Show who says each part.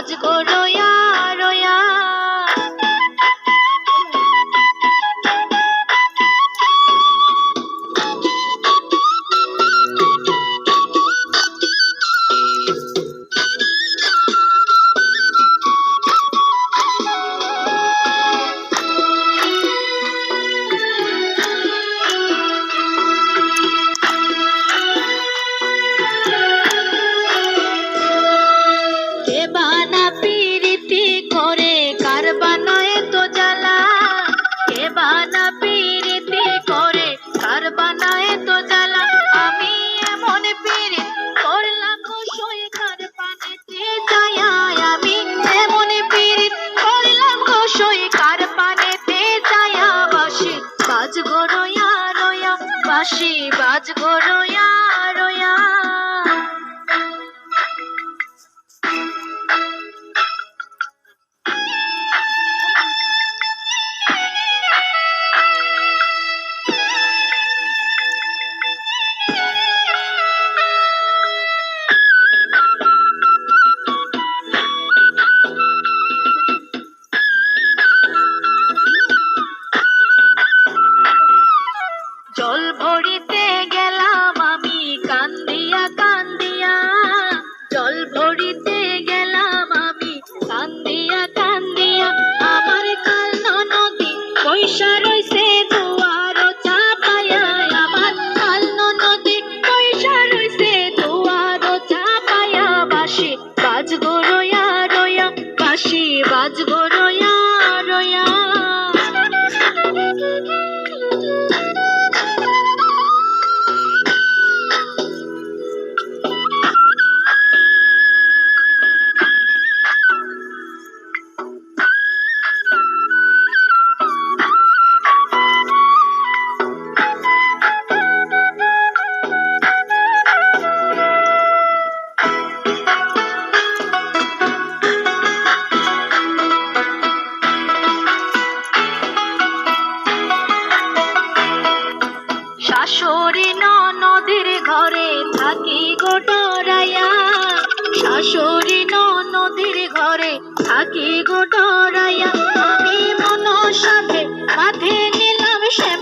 Speaker 1: বাজগো রোয়া রোয়া। বাজগো রোয়া রোয়া বাঁশি বাজগো রোয়া রোয়া। জল ভরিতে গেলাম আমি কান্দিয়া কান্দিয়া, জল ভরিতে গেলাম আমি কান্দিয়া কান্দিয়া। আমার কালনা নদী পয়সা রইছে দুয়ার চাপায়া, আমার কালনা নদী পয়সা রইছে দুয়ার চাপায়া। বাঁশি বাজগো রোয়া রোয়া বাঁশি বাজগো রোয়া রোয়া। শাশুড়ি ননদের ঘরে থাকি গো ডরাইয়া, শাশুড়ি ননদের ঘরে থাকি গো ডরাইয়া। আমি মন সাথে মাঠে নিলাম শ্যাম।